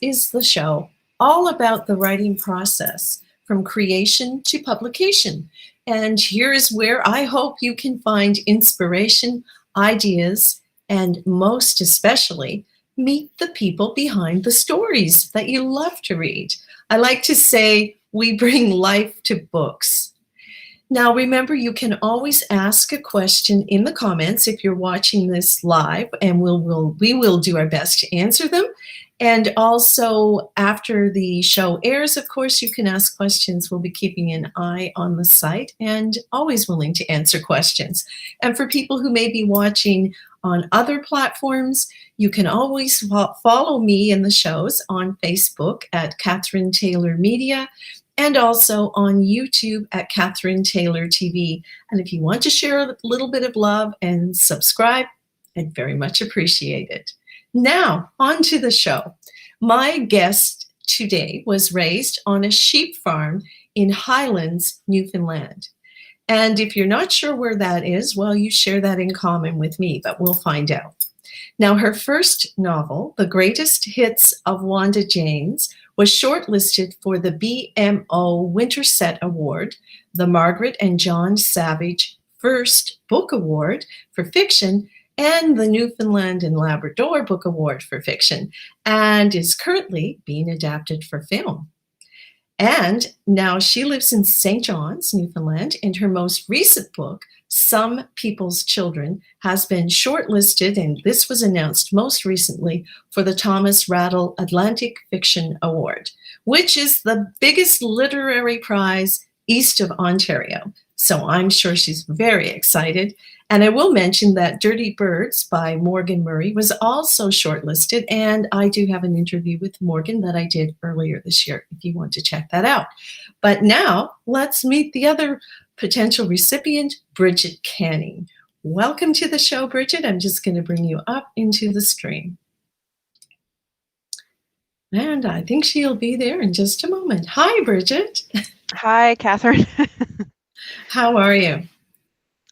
is the show all about the writing process from creation to publication. And here is where I hope you can find inspiration, ideas, and most especially, meet the people behind the stories that you love to read. I like to say we bring life to books. Now, remember, you can always ask a question in the comments if you're watching this live, and we will do our best to answer them. And also, after the show airs, of course, you can ask questions. We'll be keeping an eye on the site and always willing to answer questions. And for people who may be watching on other platforms, you can always follow me in the shows on Facebook at Kathryn Taylor Media, and also on YouTube at Kathryn Taylor TV. And if you want to share a little bit of love and subscribe, I'd very much appreciate it. Now, on to the show. My guest today was raised on a sheep farm in Highlands, Newfoundland. And if you're not sure where that is, well, you share that in common with me, but we'll find out. Now, her first novel, The Greatest Hits of Wanda, Jaynes, was shortlisted for the BMO Winterset Award, the Margaret and John Savage First Book Award for Fiction, and the Newfoundland and Labrador Book Award for Fiction, and is currently being adapted for film. And now she lives in St. John's, Newfoundland, and her most recent book, Some People's Children, has been shortlisted, and this was announced most recently for the Thomas Raddall Atlantic Fiction Award, which is the biggest literary prize east of Ontario. So I'm sure she's very excited. And I will mention that Dirty Birds by Morgan Murray was also shortlisted, and I do have an interview with Morgan that I did earlier this year if you want to check that out. But now let's meet the other potential recipient, Bridget Canning. Welcome to the show, Bridget. I'm just going to bring you up into the stream. And I think she'll be there in just a moment. Hi, Bridget. Hi, Kathryn. How are you?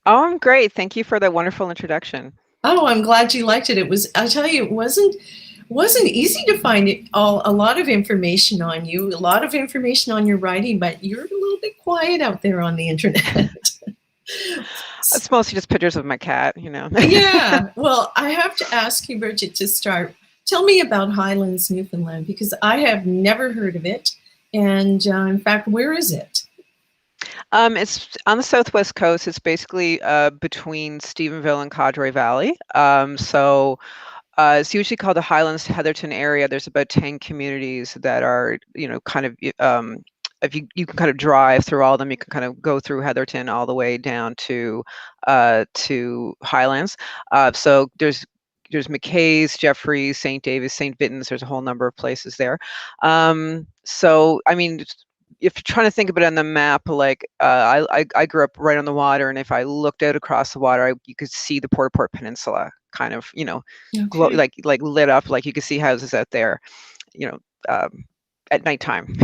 Oh, I'm great. Thank you for that wonderful introduction. Oh, I'm glad you liked it. It was, I tell you, it wasn't easy to find a lot of information on you, a lot of information on your writing, but you're a little bit quiet out there on the internet. It's mostly just pictures of my cat, you know. Yeah. Well, I have to ask you, Bridget, to start. Tell me about Highlands, Newfoundland, because I have never heard of it. And in fact, where is it? It's on the southwest coast. It's basically between Stephenville and Cadre Valley. It's usually called the Highlands to Heatherton area. There's about 10 communities that are, kind of, if you can kind of drive through all of them, you can kind of go through Heatherton all the way down to Highlands. So there's McKay's, Jeffreys, St. David's, St. Vittens. There's a whole number of places there. So, I mean, if you're trying to think about it on the map, like I grew up right on the water, and if I looked out across the water, you could see the Port Peninsula kind of, Okay. like lit up, like you could see houses out there, at nighttime.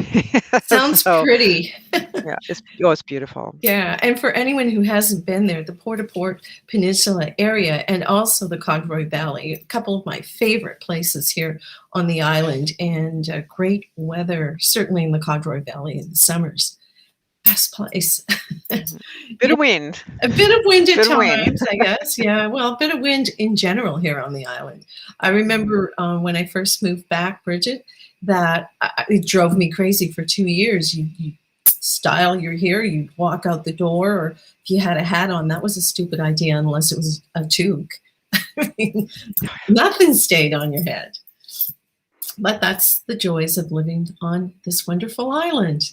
Sounds pretty. Yeah, it's beautiful. Yeah, and for anyone who hasn't been there, the Port Peninsula area and also the Cadre Valley, a couple of my favorite places here on the island, and great weather, certainly in the Cadre Valley in the summers. Best place. Bit of wind. A bit of wind at times, I guess. Yeah, well, a bit of wind in general here on the island. I remember when I first moved back, Bridget, that it drove me crazy for 2 years. You style your hair, you'd walk out the door, or if you had a hat on, that was a stupid idea unless it was a toque. I mean, nothing stayed on your head. But that's the joys of living on this wonderful island,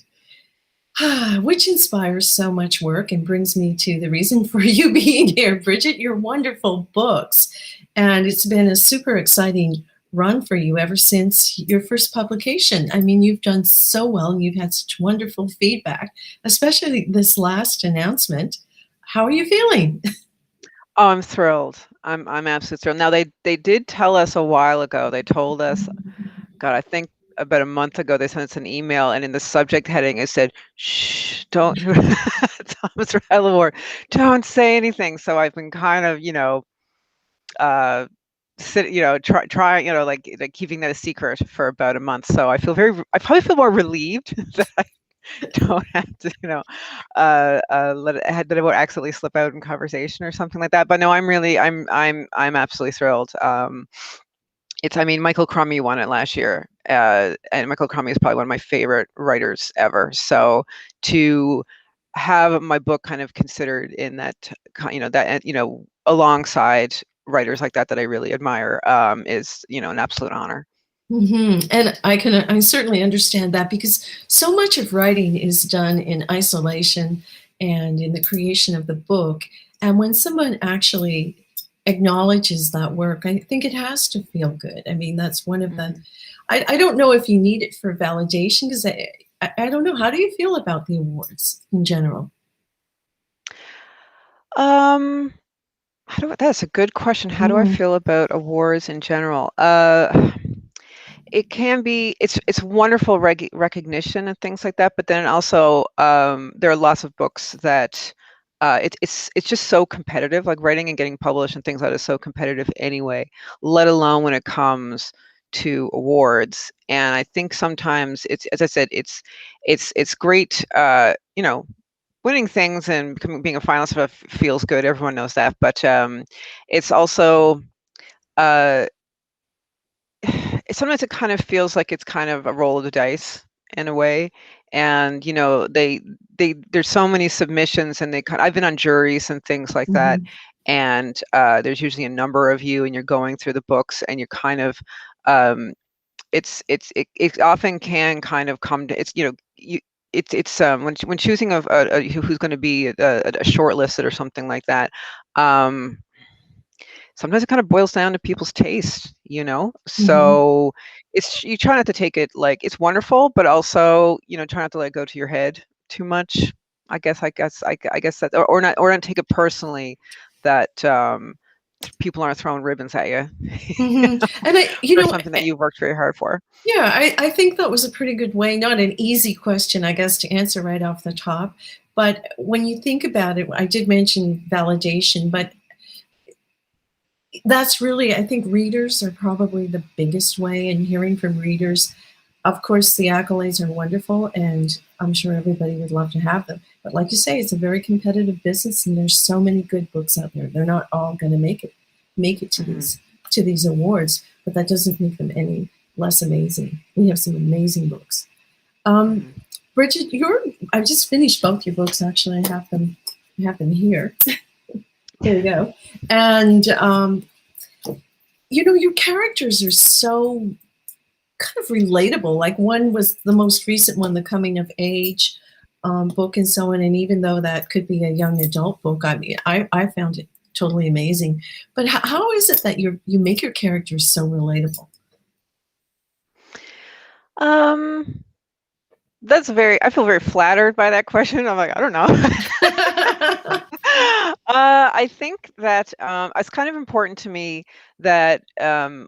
which inspires so much work and brings me to the reason for you being here, Bridget, your wonderful books. And it's been a super exciting run for you ever since your first publication. I mean, you've done so well and you've had such wonderful feedback, especially this last announcement. How are you feeling? Oh, I'm thrilled. I'm absolutely thrilled. Now they did tell us a while ago. They told us, God, I think about a month ago, they sent us an email, and in the subject heading it said, "Shh, don't Thomas Raddall Award, don't say anything." So I've been kind of, try, like keeping that a secret for about a month. So I probably feel more relieved that I don't have to, that I won't accidentally slip out in conversation or something like that. But no, I'm absolutely thrilled. Michael Crummey won it last year, and Michael Crummey is probably one of my favorite writers ever. So to have my book kind of considered in that, alongside writers like that I really admire, is, an absolute honor. And I certainly understand that, because so much of writing is done in isolation and in the creation of the book. And when someone actually acknowledges that work, I think it has to feel good. I mean, that's one of the, I don't know if you need it for validation, because I don't know. How do you feel about the awards in general? That's a good question. How do I feel about awards in general? It can be, it's wonderful recognition and things like that, but then also there are lots of books that it's just so competitive. Like writing and getting published and things like that is so competitive anyway, let alone when it comes to awards. And I think sometimes it's, as I said, it's great, winning things and being a finalist feels good. Everyone knows that, but it's also sometimes it kind of feels like it's kind of a roll of the dice in a way. And there's so many submissions, and I've been on juries and things like that, and there's usually a number of you, and you're going through the books, and you're kind of it often can kind of come to, when choosing who's going to be a shortlisted or something like that. Sometimes it kind of boils down to people's taste, so you try not to take it like it's wonderful, but also, try not to let it go to your head too much. I guess that, or not take it personally that people aren't throwing ribbons at you. And for something that you've worked very hard for. Yeah, I think that was a pretty good way, not an easy question, I guess, to answer right off the top. But when you think about it, I did mention validation, but that's really, I think readers are probably the biggest way, and hearing from readers. Of course, the accolades are wonderful, and I'm sure everybody would love to have them. But like you say, it's a very competitive business, and there's so many good books out there. They're not all going to make it to these awards, but that doesn't make them any less amazing. We have some amazing books. Bridget, I just finished both your books. Actually, I have them here. There you go. And your characters are so kind of relatable. Like one was the most recent one, the coming of age book and so on. And even though that could be a young adult book, I found it totally amazing. But how is it that you make your characters so relatable? I feel very flattered by that question. I'm like, I don't know. I think that it's kind of important to me that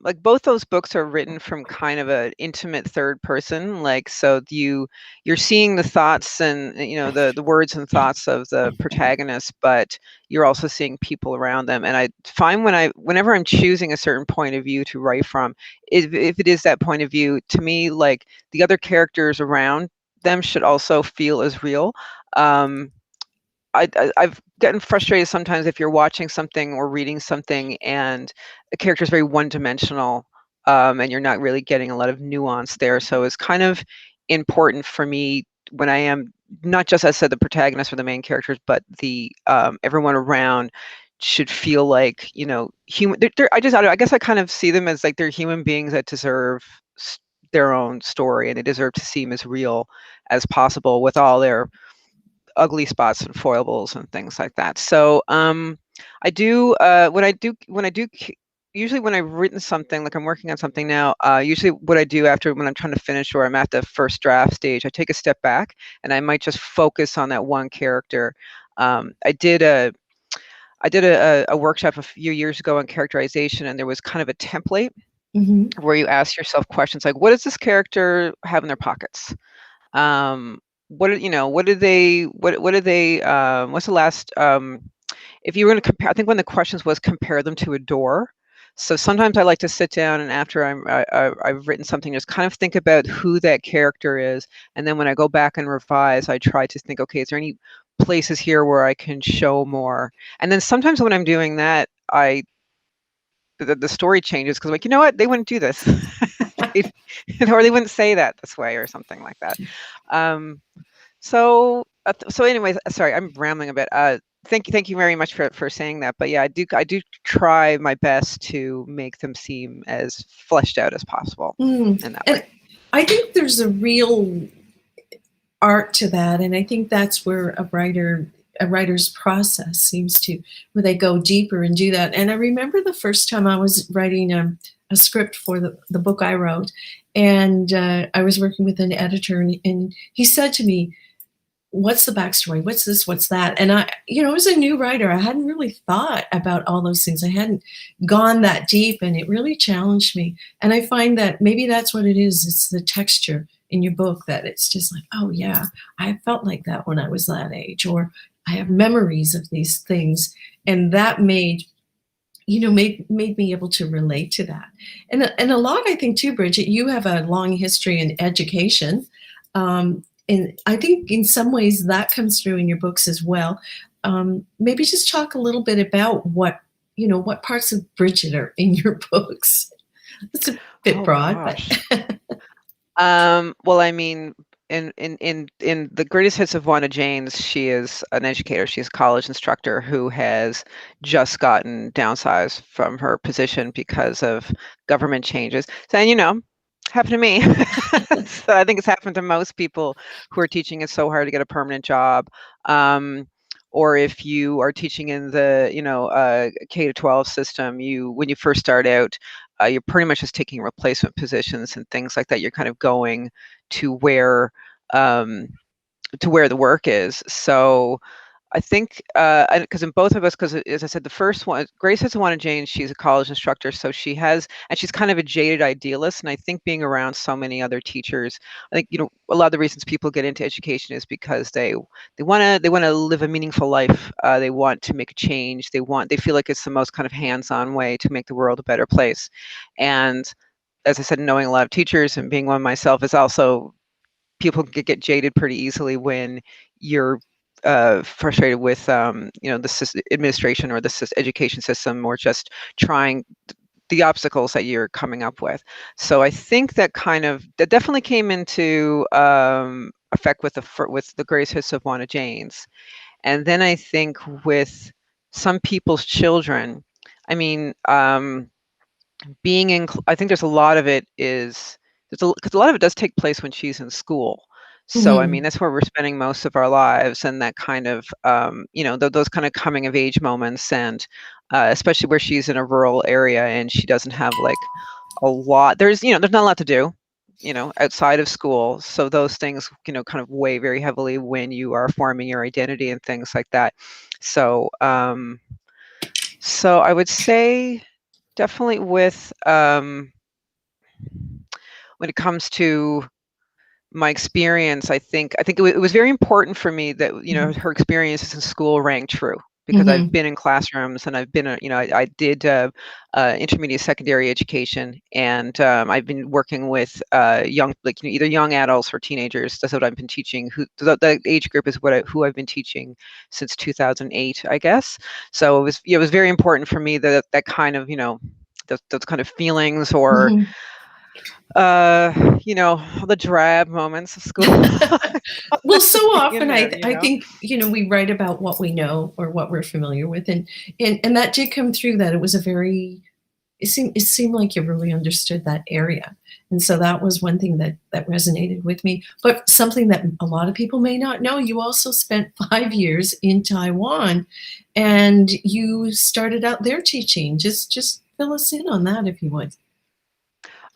like both those books are written from kind of an intimate third person. Like, so you're seeing the thoughts and the words and thoughts of the protagonist, but you're also seeing people around them. And I find whenever I'm choosing a certain point of view to write from, if it is that point of view, to me, like the other characters around them should also feel as real. I've gotten frustrated sometimes if you're watching something or reading something and the character is very one-dimensional, and you're not really getting a lot of nuance there. So it's kind of important for me when I am not just, as I said, the protagonist or the main characters, but the everyone around should feel like human. I guess I kind of see them as like they're human beings that deserve their own story, and they deserve to seem as real as possible with all their ugly spots and foibles and things like that. So I do usually when I've written something, like I'm working on something now, usually what I do when I'm trying to finish or I'm at the first draft stage, I take a step back and I might just focus on that one character. I did a workshop a few years ago on characterization, and there was kind of a template where you ask yourself questions like, what does this character have in their pockets? What's the last, if you were going to compare, I think one of the questions was compare them to a door. So sometimes I like to sit down and after I've written something, just kind of think about who that character is. And then when I go back and revise, I try to think, okay, is there any places here where I can show more? And then sometimes when I'm doing that, the story changes because I'm like, you know what, they wouldn't do this. Or they wouldn't say that this way or something like that. So anyways, sorry, I'm rambling a bit. Thank you very much for saying that. But yeah, I do try my best to make them seem as fleshed out as possible in that way. I think there's a real art to that, and I think that's where a writer's process seems to, where they go deeper and do that. And I remember the first time I was writing a script for the book I wrote, and I was working with an editor, and he said to me, what's the backstory? What's this? What's that? And I was a new writer. I hadn't really thought about all those things. I hadn't gone that deep, and it really challenged me. And I find that maybe that's what it is. It's the texture in your book that it's just like, oh yeah, I felt like that when I was that age, or I have memories of these things. And that made me able to relate to that. And a lot, I think too, Bridget, you have a long history in education. And I think in some ways that comes through in your books as well. Maybe just talk a little bit about what parts of Bridget are in your books. It's a bit broad, but well, I mean, in the greatest hits of Wanda Jaynes, she is an educator. She's a college instructor who has just gotten downsized from her position because of government changes. So, and happened to me. So I think it's happened to most people who are teaching. It's so hard to get a permanent job. Or if you are teaching in the K-12 system, when you first start out, you're pretty much just taking replacement positions and things like that. You're kind of going to where the work is. So I think, because in both of us, because as I said, the first one, Grace has one of Jaynes, she's a college instructor, so she's kind of a jaded idealist. And I think being around so many other teachers, I think, a lot of the reasons people get into education is because they want to live a meaningful life. They want to make a change. They feel like it's the most kind of hands-on way to make the world a better place. And as I said, knowing a lot of teachers and being one myself is also, people get jaded pretty easily when you're frustrated with the administration or the education system, or just trying the obstacles that you're coming up with. So I think that definitely came into effect with the greatest hits of Wanda Jaynes. And then I think with some people's children, I mean, I think there's a lot of it because a lot of it does take place when she's in school. So, I mean, that's where we're spending most of our lives, and that kind of, those kind of coming of age moments, and especially where she's in a rural area and she doesn't have like a lot, there's not a lot to do, outside of school. So those things, kind of weigh very heavily when you are forming your identity and things like that. So, so I would say definitely with, when it comes to my experience, I think it was very important for me that her experiences in school rang true, because I've been in classrooms, and I've been I did intermediate secondary education, and I've been working with young, either young adults or teenagers. That's what I've been teaching. The age group is who I've been teaching since 2008, I guess. So it was very important for me that kind of those kind of feelings, or the drab moments of school. Well, so often I think we write about what we know or what we're familiar with, and that did come through. That it was it seemed like you really understood that area, and so that was one thing that resonated with me. But something that a lot of people may not know: you also spent 5 years in Taiwan, and you started out there teaching. Just fill us in on that, if you would.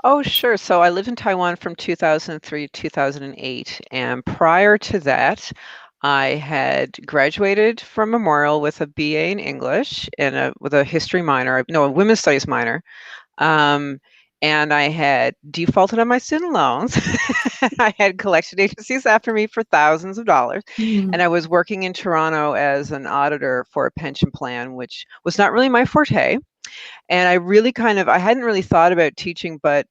Oh, sure. So I lived in Taiwan from 2003 to 2008. And prior to that, I had graduated from Memorial with a BA in English and with a history minor, a women's studies minor. And I had defaulted on my student loans. I had collection agencies after me for thousands of dollars. And I was working in Toronto as an auditor for a pension plan, which was not really my forte. And I really I hadn't really thought about teaching, but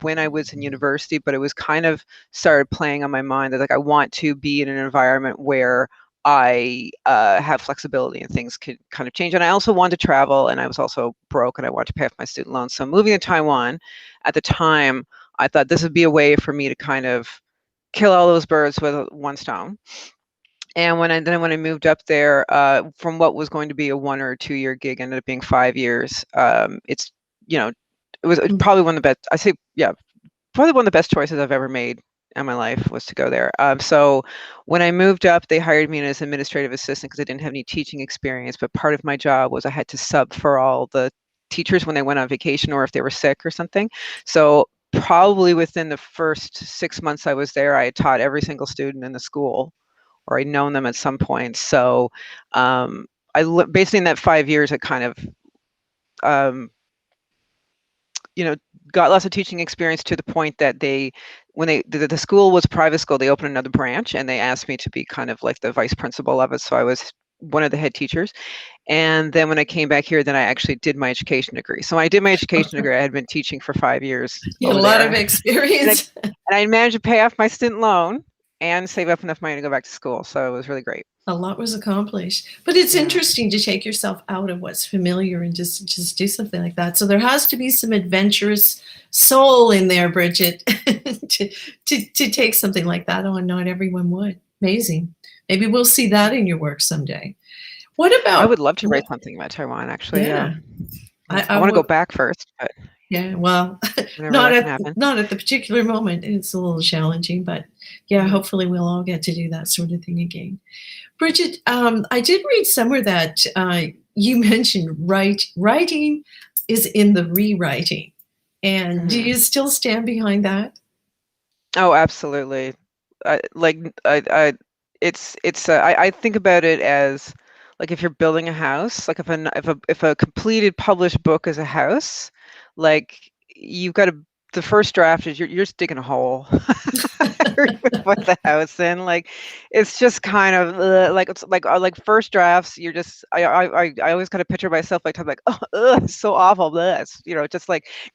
when I was in university, but it was kind of started playing on my mind that like I want to be in an environment where I have flexibility and things could kind of change. And I also wanted to travel, and I was also broke, and I wanted to pay off my student loans. So moving to Taiwan, at the time, I thought this would be a way for me to kind of kill all those birds with one stone. And when I moved up there, from what was going to be a 1 or 2 year gig, ended up being 5 years. It's it was probably one of the best. I say, yeah, probably one of the best choices I've ever made in my life was to go there. So when I moved up, they hired me as administrative assistant because I didn't have any teaching experience. But part of my job was I had to sub for all the teachers when they went on vacation or if they were sick or something. So probably within the first 6 months I was there, I had taught every single student in the school, or I'd known them at some point. So basically in that 5 years, I kind of, got lots of teaching experience to the point that when the school was a private school, they opened another branch and they asked me to be kind of like the vice principal of it. So I was one of the head teachers. And then when I came back here, then I actually did my education degree. So when I did my education degree, I had been teaching for 5 years. You had a lot of experience. And I managed to pay off my student loan and save up enough money to go back to school. So it was really great. A lot was accomplished. But it's interesting to take yourself out of what's familiar and just do something like that. So there has to be some adventurous soul in there, Bridget, to take something like that on. Not everyone would. Amazing. Maybe we'll see that in your work someday. What about... I would love to write something about Taiwan, actually. Yeah. I want to go back first, but... Yeah, well, not at the particular moment. It's a little challenging, but yeah, hopefully we'll all get to do that sort of thing again. Bridget, I did read somewhere that you mentioned writing is in the rewriting. And do you still stand behind that? Oh, absolutely. I think about it as like if you're building a house, like if a completed published book is a house, like you've got the first draft is you're just digging a hole put the house in. Like it's just kind of like it's like first drafts. You're just I always kind of picture myself like it's so awful. This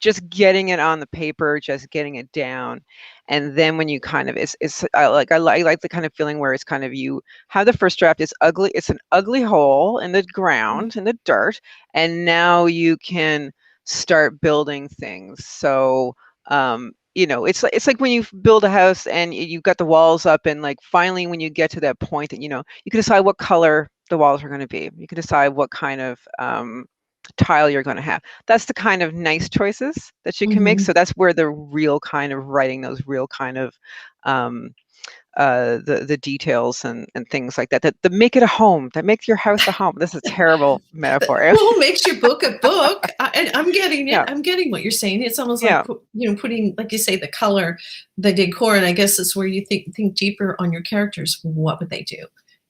just getting it on the paper, just getting it down. And then when you kind of I like the kind of feeling where it's kind of you have the first draft is ugly. It's an ugly hole in the ground, in the dirt, and now you can start building things. So it's like when you build a house and you've got the walls up, and like finally when you get to that point that you can decide what color the walls are going to be. You can decide what kind of tile you're going to have. That's the kind of nice choices that you can make. So that's where the real kind of writing, those real kind of the details and things like that make it a home, that makes your house a home. This is a terrible metaphor. Well, makes your book a book. I'm getting it. Yeah. I'm getting what you're saying. It's almost like putting, like you say, the color, the decor, and I guess it's where you think deeper on your characters. What would they do,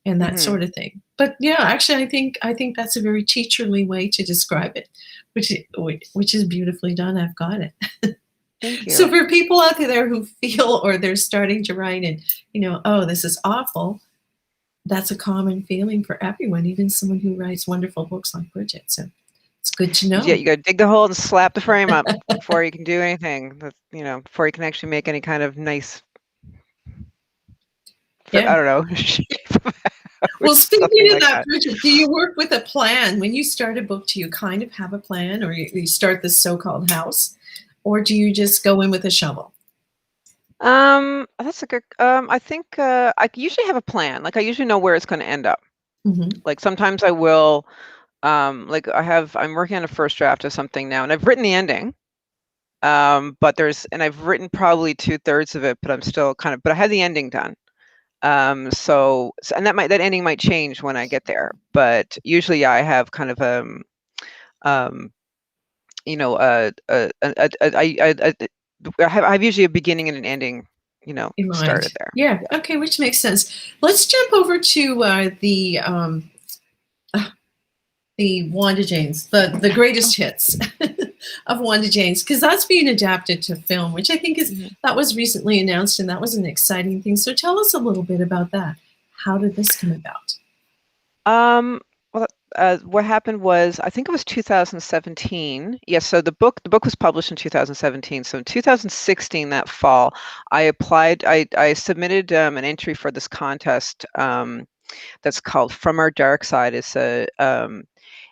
and that sort of thing. But yeah, actually, I think that's a very teacherly way to describe it, which is beautifully done. I've got it. Thank you. So for people out there who feel, or they're starting to write and, oh, this is awful, that's a common feeling for everyone, even someone who writes wonderful books like Bridget. So it's good to know. Yeah, you got to dig the hole and slap the frame up before you can do anything, before you can actually make any kind of nice, I don't know, shape. Well, speaking of that, Bridget, do you work with a plan? When you start a book, do you kind of have a plan, or you start this so-called house? Or do you just go in with a shovel? That's a good, I think I usually have a plan. Like I usually know where it's going to end up. Like sometimes I will, I'm working on a first draft of something now, and I've written the ending. But I've written probably 2/3 of it, but I'm still but I have the ending done. And that ending might change when I get there. But usually I have kind of I have usually a beginning and an ending, started there. Yeah. Okay, which makes sense. Let's jump over to the Wanda Jaynes, the greatest hits of Wanda Jaynes, because that's being adapted to film, which I think that was recently announced, and that was an exciting thing. So tell us a little bit about that. How did this come about? Well, what happened was, I think it was 2017. Yes, so the book was published in 2017. So in 2016, that fall, I applied. I submitted an entry for this contest that's called From Our Dark Side. It's an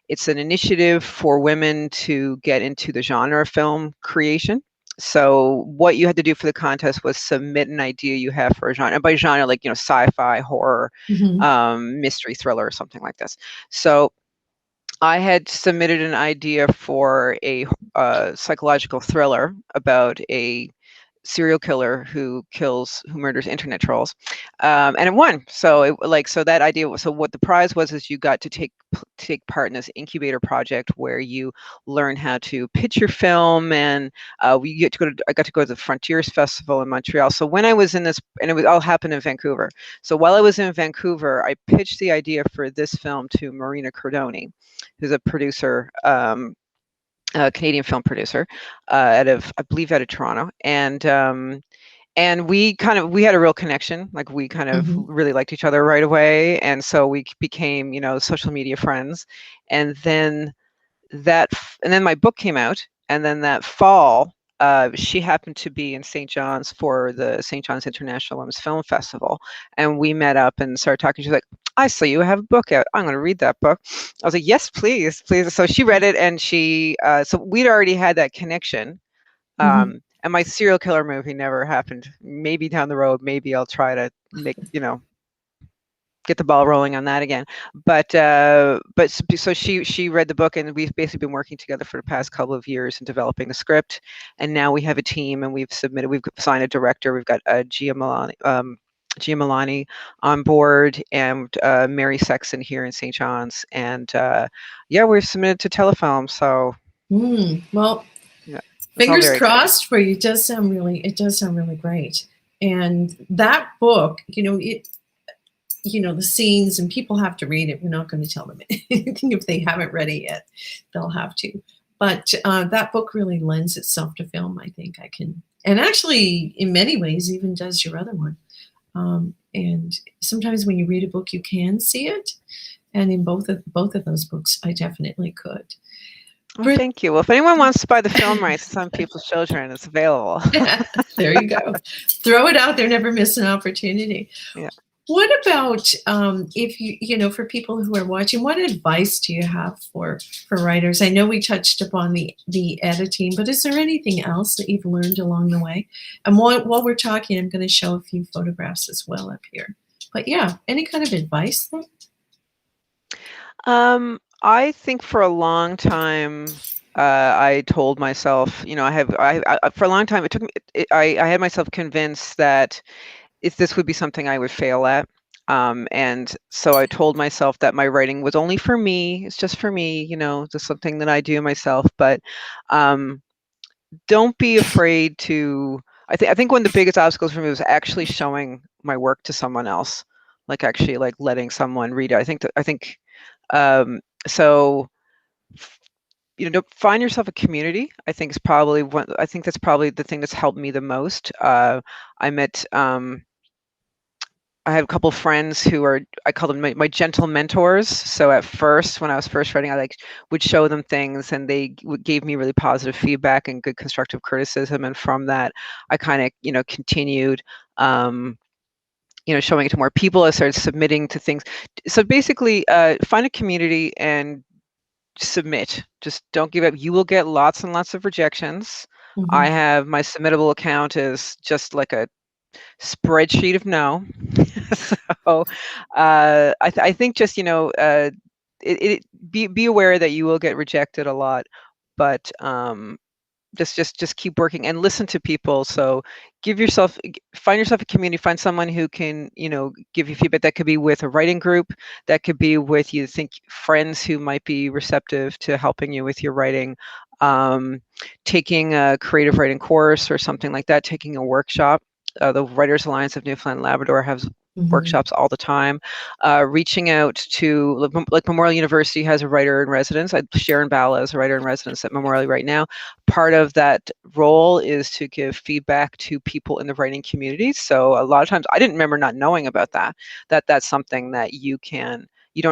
initiative for women to get into the genre of film creation. So what you had to do for the contest was submit an idea you have for a genre. And by genre, like, sci-fi, horror, mystery, thriller, or something like this. So I had submitted an idea for a psychological thriller about a serial killer who murders internet trolls, and it won. So that idea was, so what the prize was is you got to take part in this incubator project where you learn how to pitch your film, and I got to go to the Frontiers Festival in Montreal. So when I was in this, and it was all happened in Vancouver. So while I was in Vancouver, I pitched the idea for this film to Marina Cardoni, who's a producer, a Canadian film producer, I believe out of Toronto, and we had a real connection. Like, we kind of really liked each other right away, and so we became, social media friends. And then my book came out, and then that fall, she happened to be in St. John's for the St. John's International Women's Film Festival, and we met up and started talking. She's like, I saw you have a book out. I'm going to read that book. I was like, yes, please, please. So she read it, and so we'd already had that connection. And my serial killer movie never happened. Maybe down the road, maybe I'll try to make, get the ball rolling on that again. But so she read the book, and we've basically been working together for the past couple of years in developing the script. And now we have a team, and we've signed a director. We've got Gia Milani on board, and Mary Sexton here in St. John's. And we're submitted to Telefilm. So well, yeah, fingers crossed for you. It does sound really great. And that book, the scenes, and people have to read it. We're not going to tell them anything if they haven't read it yet. They'll have to. But that book really lends itself to film, I think. And actually, in many ways, even does your other one. And sometimes when you read a book, you can see it. And in both of those books, I definitely could. Well, thank you. Well, if anyone wants to buy the film rights to Some People's Children, it's available. There you go. Throw it out there. Never miss an opportunity. Yeah. What about if for people who are watching, what advice do you have for writers? I know we touched upon the editing, but is there anything else that you've learned along the way? And while we're talking, I'm going to show a few photographs as well up here. But yeah, any kind of advice there? I think for a long time, I told myself, for a long time, it took me. I had myself convinced that if this would be something I would fail at. And so I told myself that my writing was only for me. It's just for me, just something that I do myself. But don't be afraid to. I think one of the biggest obstacles for me was actually showing my work to someone else, like actually like letting someone read it. So. Find yourself a community. I think that's probably the thing that's helped me the most. I have a couple friends who I call them my gentle mentors. So at first, when I was first writing, I would show them things, and they gave me really positive feedback and good constructive criticism. And from that, I kind of, continued, showing it to more people. I started submitting to things. So basically, find a community and submit. Just don't give up. You will get lots and lots of rejections. I have my submittable account is just like a spreadsheet of no. So I think just be aware that you will get rejected a lot, but just keep working and listen to people. So find yourself a community, find someone who can give you feedback. That could be with a writing group, that could be with friends who might be receptive to helping you with your writing, taking a creative writing course or something like that, taking a workshop. The Writers Alliance of Newfoundland and Labrador has workshops all the time. Reaching out to, like Memorial University has a writer in residence. Sharon Bala is a writer in residence at Memorial right now. Part of that role is to give feedback to people in the writing community. So a lot of times I didn't remember not knowing about that's something that you can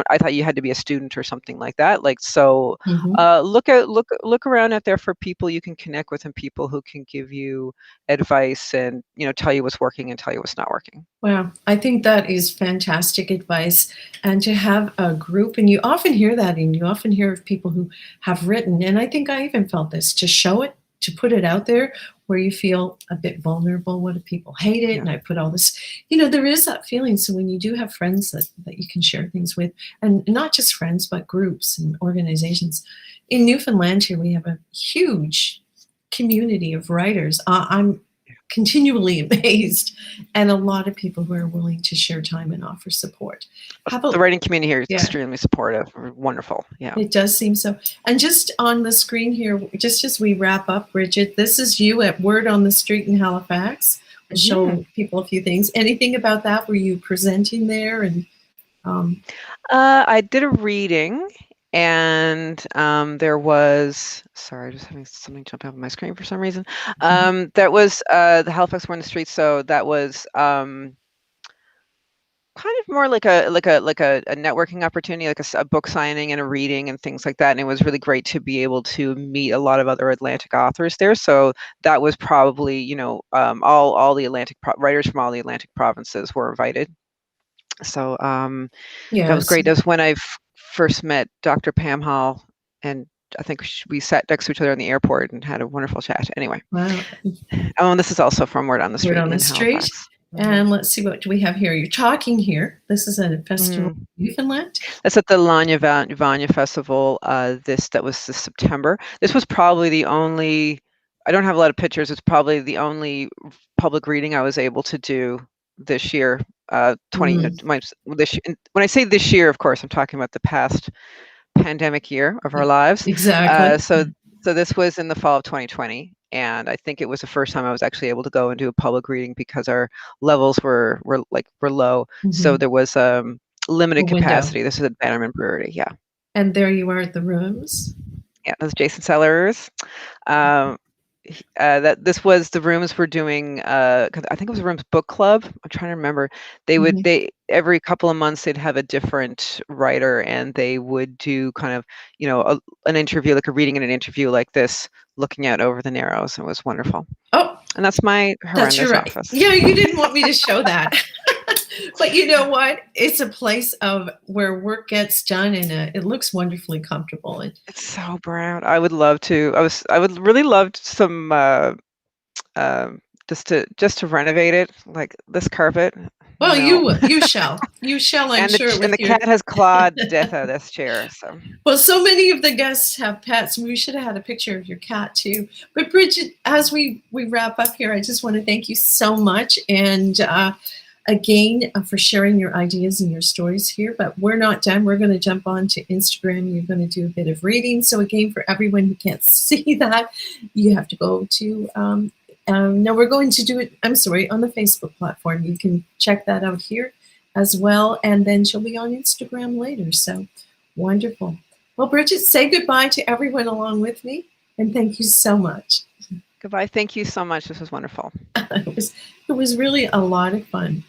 I thought you had to be a student or something like that. Like, so look around out there for people you can connect with and people who can give you advice and, tell you what's working and tell you what's not working. Wow, I think that is fantastic advice. And to have a group, and you often hear that, and you often hear of people who have written, and I think I even felt this, to show it, to put it out there where you feel a bit vulnerable. What if people hate it? Yeah. And I put all this, there is that feeling. So when you do have friends that you can share things with, and not just friends, but groups and organizations. In Newfoundland here, we have a huge community of writers. I'm continually amazed, and a lot of people who are willing to share time and offer support. The writing community here is extremely supportive. Wonderful. Yeah, it does seem so. And just on the screen here, just as we wrap up, Bridget, this is you at Word on the Street in Halifax. We'll show people a few things. Anything about that? Were you presenting there? And I did a reading. And there was, sorry, just having something jump up on my screen for some reason. That was the Halifax Word on the Street. So that was kind of more like a networking opportunity, like a book signing and a reading and things like that. And it was really great to be able to meet a lot of other Atlantic authors there. So that was probably, all the Atlantic writers from all the Atlantic provinces were invited. So that was great. That was when I first met Dr. Pam Hall, and I think we sat next to each other in the airport and had a wonderful chat. Anyway. Wow. Oh, and this is also from Word on the Street. Word on the Street. And let's see, what do we have here? You're talking here. This is a festival in Newfoundland. That's at the Lanya Vanya Festival. That was this September. This was probably the only, I don't have a lot of pictures. It's probably the only public reading I was able to do this year. When I say this year, of course, I'm talking about the past pandemic year of our lives. Exactly. So this was in the fall of 2020, and I think it was the first time I was actually able to go and do a public reading because our levels were low. So there was limited capacity. This is at Bannerman Brewery, yeah. And there you are at the rooms. Yeah, that's Jason Sellers. That this was the rooms were doing. I think it was a rooms book club. I'm trying to remember. They every couple of months they'd have a different writer, and they would do kind of an interview, like a reading and an interview like this, looking out over the Narrows. It was wonderful. Oh, and that's my horrendous office. Yeah, you didn't want me to show that. But you know what? It's a place of where work gets done, and it looks wonderfully comfortable. It's so brown. I would love to. I would really love some just to renovate it, like this carpet. Well, you shall. I'm sure. And the cat has clawed death out of this chair. So. Well, so many of the guests have pets. We should have had a picture of your cat too. But Bridget, as we wrap up here, I just want to thank you so much, and again, for sharing your ideas and your stories here. But we're not done. We're going to jump on to Instagram. You're going to do a bit of reading. So again, for everyone who can't see that, you have to go to, no, we're going to do it, on the Facebook platform. You can check that out here as well. And then she'll be on Instagram later. So wonderful. Well, Bridget, say goodbye to everyone along with me. And thank you so much. Goodbye. Thank you so much. This was wonderful. It was really a lot of fun.